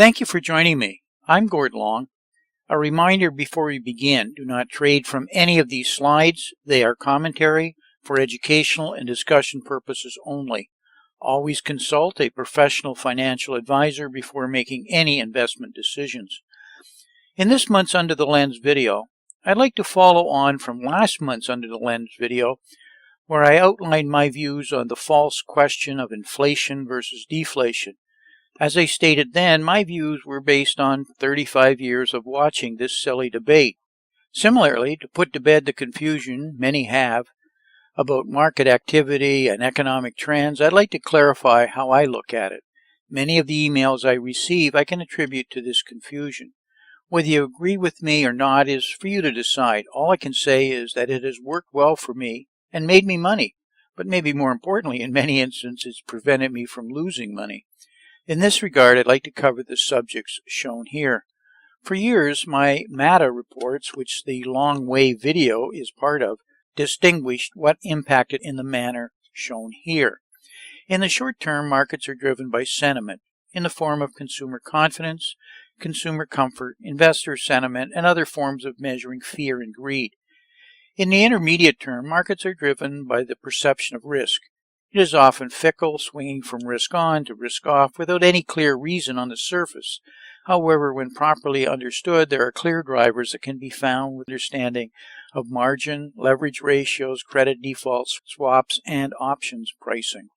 Thank you for joining me. I'm Gord Long. A reminder before we begin, do not trade from any of these slides. They are commentary for educational and discussion purposes only. Always consult a professional financial advisor before making any investment decisions. In this month's Under the Lens video, I'd like to follow on from last month's Under the Lens video, where I outlined my views on the false question of inflation versus deflation. As I stated then, my views were based on 35 years of watching this silly debate. Similarly, to put to bed the confusion many have about market activity and economic trends, I'd like to clarify how I look at it. Many of the emails I receive I can attribute to this confusion. Whether you agree with me or not is for you to decide. All I can say is that it has worked well for me and made me money, but maybe more importantly, in many instances, prevented me from losing money. In this regard, I'd like to cover the subjects shown here. For years, my MATA reports, which the Long Way video is part of, distinguished what impacted in the manner shown here. In the short term, markets are driven by sentiment in the form of consumer confidence, consumer comfort, investor sentiment, and other forms of measuring fear and greed. In the intermediate term, markets are driven by the perception of risk. It is often fickle, swinging from risk on to risk off without any clear reason on the surface. However, when properly understood, there are clear drivers that can be found with understanding of margin, leverage ratios, credit defaults, swaps, and options pricing.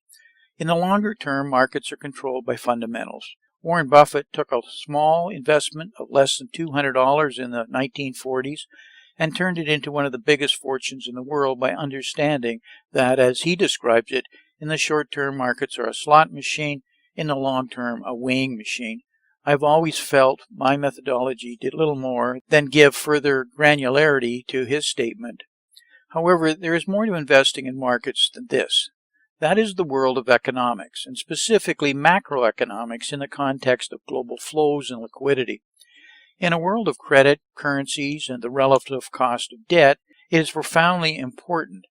In the longer term, markets are controlled by fundamentals. Warren Buffett took a small investment of less than $200 in the 1940s and turned it into one of the biggest fortunes in the world by understanding that, as he describes it, in the short term, markets are a slot machine, in the long term, a weighing machine. I've always felt my methodology did little more than give further granularity to his statement. However, there is more to investing in markets than this. That is the world of economics, and specifically macroeconomics in the context of global flows and liquidity. In a world of credit, currencies, and the relative cost of debt, it is profoundly important,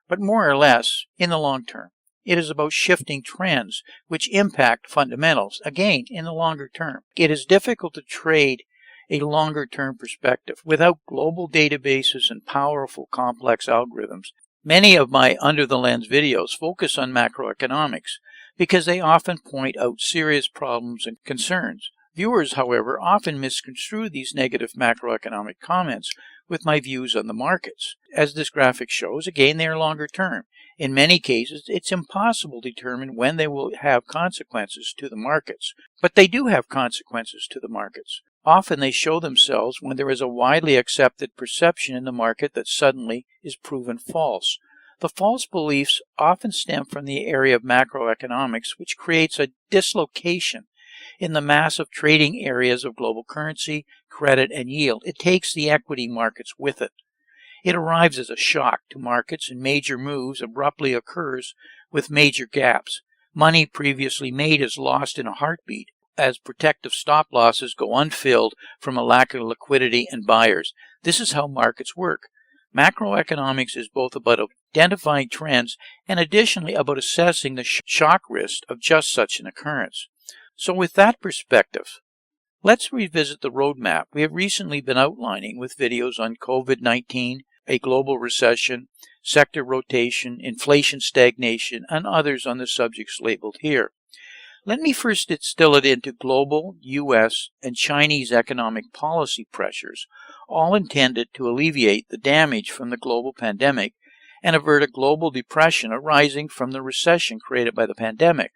but more or less in the long term. It is about shifting trends which impact fundamentals, again, in the longer term. It is difficult to trade a longer-term perspective without global databases and powerful complex algorithms. Many of my Under the Lens videos focus on macroeconomics because they often point out serious problems and concerns. Viewers, however, often misconstrue these negative macroeconomic comments with my views on the markets. As this graphic shows, again, they are longer term. In many cases, it's impossible to determine when they will have consequences to the markets. But they do have consequences to the markets. Often they show themselves when there is a widely accepted perception in the market that suddenly is proven false. The false beliefs often stem from the area of macroeconomics, which creates a dislocation in the massive trading areas of global currency, credit, and yield. It takes the equity markets with it. It arrives as a shock to markets, and major moves abruptly occurs with major gaps. Money previously made is lost in a heartbeat as protective stop losses go unfilled from a lack of liquidity and buyers. This is how markets work. Macroeconomics is both about identifying trends and additionally about assessing the shock risk of just such an occurrence. So with that perspective, let's revisit the roadmap we have recently been outlining with videos on COVID-19, a global recession, sector rotation, inflation stagnation, and others on the subjects labeled here. Let me first distill it into global, U.S., and Chinese economic policy pressures, all intended to alleviate the damage from the global pandemic and avert a global depression arising from the recession created by the pandemic.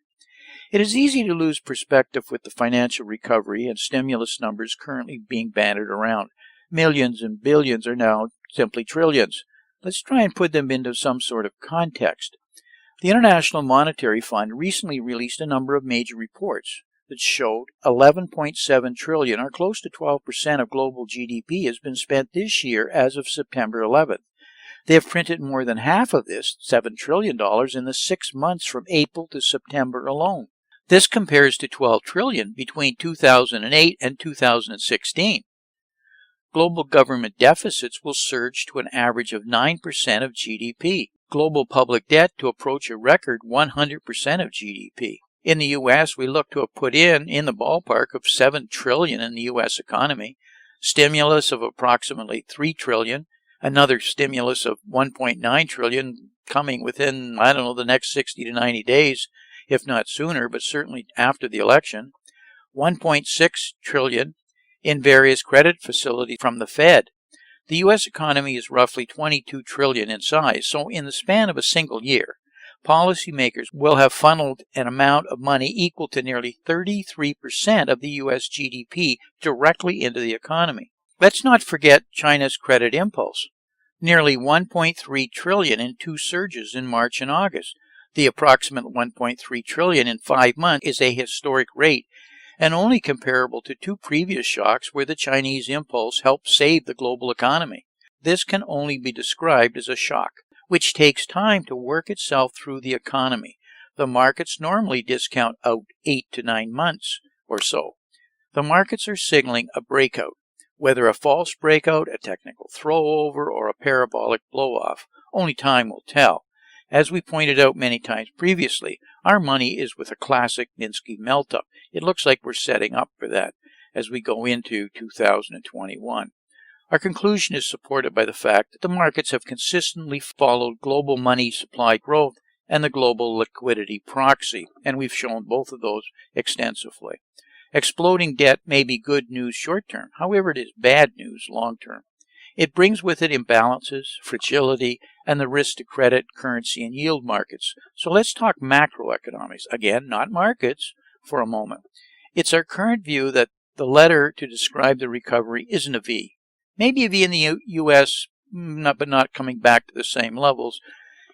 It is easy to lose perspective with the financial recovery and stimulus numbers currently being bandied around. Millions and billions are now simply trillions. Let's try and put them into some sort of context. The International Monetary Fund recently released a number of major reports that showed 11.7 trillion, or close to 12% of global GDP, has been spent this year as of September 11th. They have printed more than half of this, $7 trillion, in the 6 months from April to September alone. This compares to 12 trillion between 2008 and 2016. Global government deficits will surge to an average of 9% of GDP. Global public debt to approach a record 100% of GDP. In the U.S., we look to have put in the ballpark of $7 trillion in the U.S. economy, stimulus of approximately $3 trillion, another stimulus of $1.9 trillion coming within, I don't know, the next 60 to 90 days, if not sooner, but certainly after the election, $1.6 trillion in various credit facilities from the Fed. The U.S. economy is roughly $22 trillion in size, so in the span of a single year, policymakers will have funneled an amount of money equal to nearly 33% of the U.S. GDP directly into the economy. Let's not forget China's credit impulse. Nearly $1.3 trillion in two surges in March and August. The approximate $1.3 trillion in 5 months is a historic rate and only comparable to two previous shocks where the Chinese impulse helped save the global economy. This can only be described as a shock, which takes time to work itself through the economy. The markets normally discount out 8 to 9 months or so. The markets are signaling a breakout, whether a false breakout, a technical throwover, or a parabolic blow-off. Only time will tell. As we pointed out many times previously, our money is with a classic Minsky melt-up. It looks like we're setting up for that as we go into 2021. Our conclusion is supported by the fact that the markets have consistently followed global money supply growth and the global liquidity proxy, and we've shown both of those extensively. Exploding debt may be good news short-term, however it is bad news long-term. It brings with it imbalances, fragility, and the risk to credit, currency, and yield markets. So let's talk macroeconomics, again, not markets, for a moment. It's our current view that the letter to describe the recovery isn't a V. Maybe a V in the U.S., but not coming back to the same levels.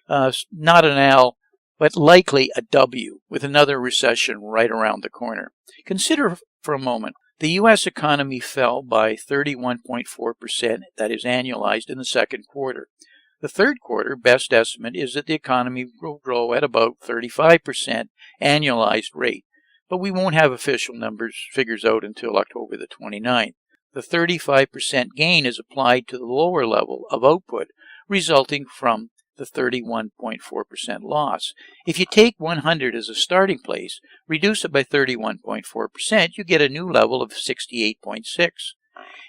Not an L, but likely a W, with another recession right around the corner. Consider for a moment, the U.S. economy fell by 31.4%, that is annualized, in the second quarter. The third quarter, best estimate, is that the economy will grow at about 35% annualized rate, but we won't have official figures out until October the 29th. The 35% gain is applied to the lower level of output, resulting from the 31.4% loss. If you take 100 as a starting place, reduce it by 31.4%, you get a new level of 68.6.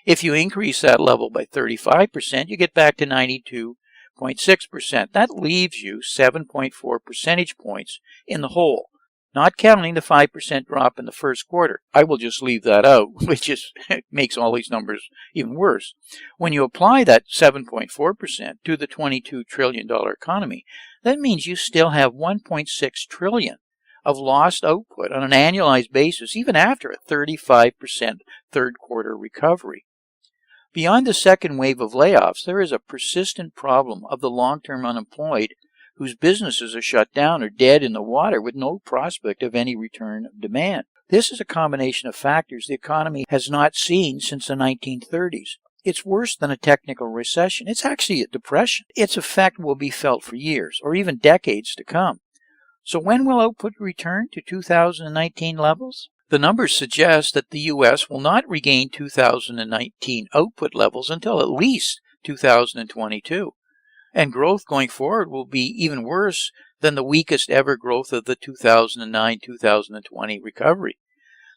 If you increase that level by 35%, you get back to 92.6%. That leaves you 7.4 percentage points in the hole, not counting the 5% drop in the first quarter. I will just leave that out, which makes all these numbers even worse. When you apply that 7.4% to the $22 trillion economy, that means you still have $1.6 trillion of lost output on an annualized basis, even after a 35% third quarter recovery. Beyond the second wave of layoffs, there is a persistent problem of the long-term unemployed whose businesses are shut down or dead in the water with no prospect of any return of demand. This is a combination of factors the economy has not seen since the 1930s. It's worse than a technical recession. It's actually a depression. Its effect will be felt for years or even decades to come. So when will output return to 2019 levels? The numbers suggest that the U.S. will not regain 2019 output levels until at least 2022. And growth going forward will be even worse than the weakest ever growth of the 2009-2020 recovery.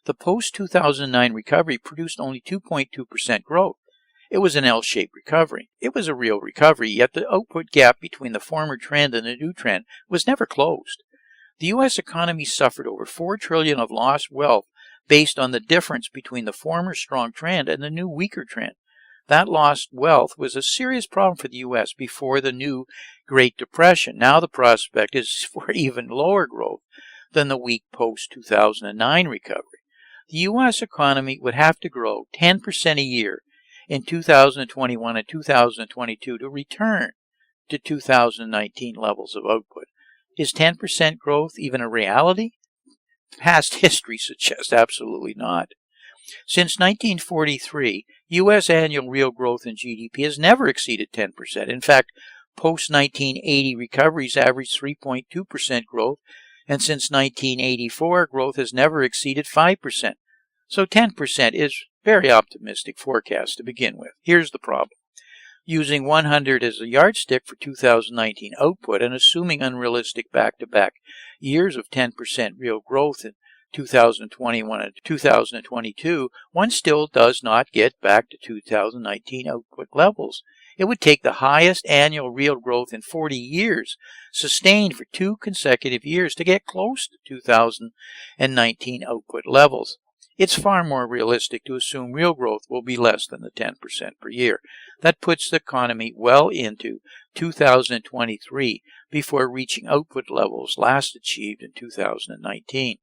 The post-2009 recovery produced only 2.2% growth. It was an L-shaped recovery. It was a real recovery, yet the output gap between the former trend and the new trend was never closed. The U.S. economy suffered over $4 trillion of lost wealth based on the difference between the former strong trend and the new weaker trend. That lost wealth was a serious problem for the U.S. before the new Great Depression. Now the prospect is for even lower growth than the weak post-2009 recovery. The U.S. economy would have to grow 10% a year in 2021 and 2022 to return to 2019 levels of output. Is 10% growth even a reality? Past history suggests absolutely not. Since 1943, U.S. annual real growth in GDP has never exceeded 10%. In fact, post-1980 recoveries averaged 3.2% growth, and since 1984, growth has never exceeded 5%. So 10% is very optimistic forecast to begin with. Here's the problem. Using 100 as a yardstick for 2019 output and assuming unrealistic back-to-back years of 10% real growth in 2021 and 2022, one still does not get back to 2019 output levels. It would take the highest annual real growth in 40 years, sustained for 2 consecutive years, to get close to 2019 output levels. It's far more realistic to assume real growth will be less than the 10% per year. That puts the economy well into 2023 before reaching output levels last achieved in 2019.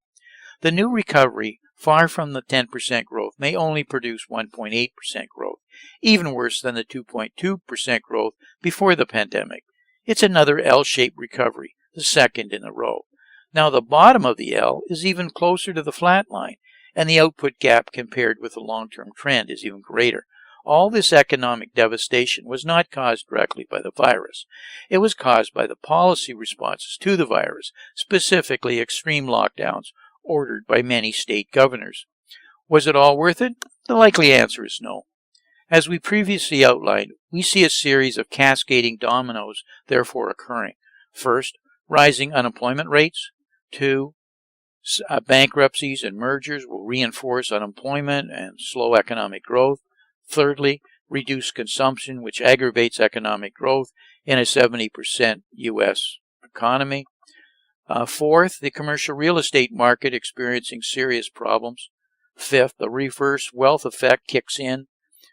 The new recovery, far from the 10% growth, may only produce 1.8% growth, even worse than the 2.2% growth before the pandemic. It's another L-shaped recovery, the second in a row. Now the bottom of the L is even closer to the flat line, and the output gap compared with the long-term trend is even greater. All this economic devastation was not caused directly by the virus. It was caused by the policy responses to the virus, specifically extreme lockdowns ordered by many state governors. Was it all worth it? The likely answer is no. As we previously outlined, we see a series of cascading dominoes therefore occurring. First, rising unemployment rates. 2, bankruptcies and mergers will reinforce unemployment and slow economic growth. Thirdly, reduced consumption, which aggravates economic growth in a 70% U.S. economy. Fourth, the commercial real estate market experiencing serious problems. Fifth, the reverse wealth effect kicks in.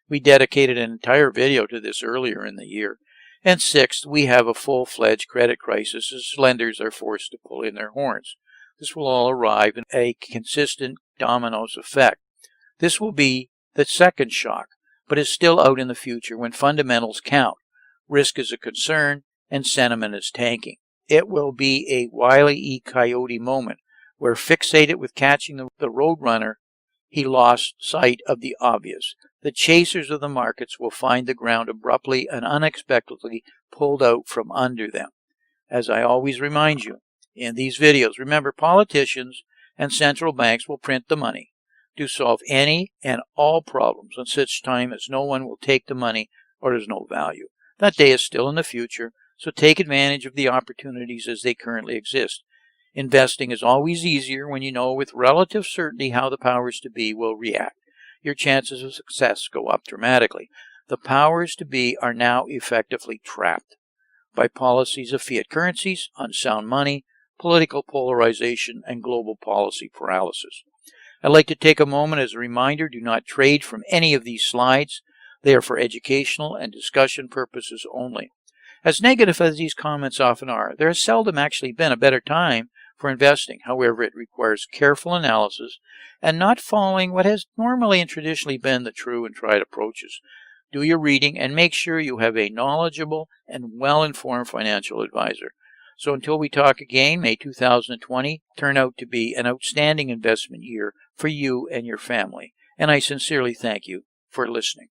We dedicated an entire video to this earlier in the year. And sixth, we have a full-fledged credit crisis as lenders are forced to pull in their horns. This will all arrive in a consistent dominoes effect. This will be the second shock, but is still out in the future when fundamentals count. Risk is a concern and sentiment is tanking. It will be a Wile E. Coyote moment where, fixated with catching the roadrunner, he lost sight of the obvious. The chasers of the markets will find the ground abruptly and unexpectedly pulled out from under them. As I always remind you in these videos, remember, politicians and central banks will print the money to solve any and all problems on such time as no one will take the money or there's no value. That day is still in the future, so take advantage of the opportunities as they currently exist. Investing is always easier when you know with relative certainty how the powers to be will react. Your chances of success go up dramatically. The powers to be are now effectively trapped by policies of fiat currencies, unsound money, political polarization, and global policy paralysis. I'd like to take a moment as a reminder, do not trade from any of these slides. They are for educational and discussion purposes only. As negative as these comments often are, there has seldom actually been a better time for investing. However, it requires careful analysis and not following what has normally and traditionally been the true and tried approaches. Do your reading and make sure you have a knowledgeable and well-informed financial advisor. So until we talk again, may 2020 turn out to be an outstanding investment year for you and your family. And I sincerely thank you for listening.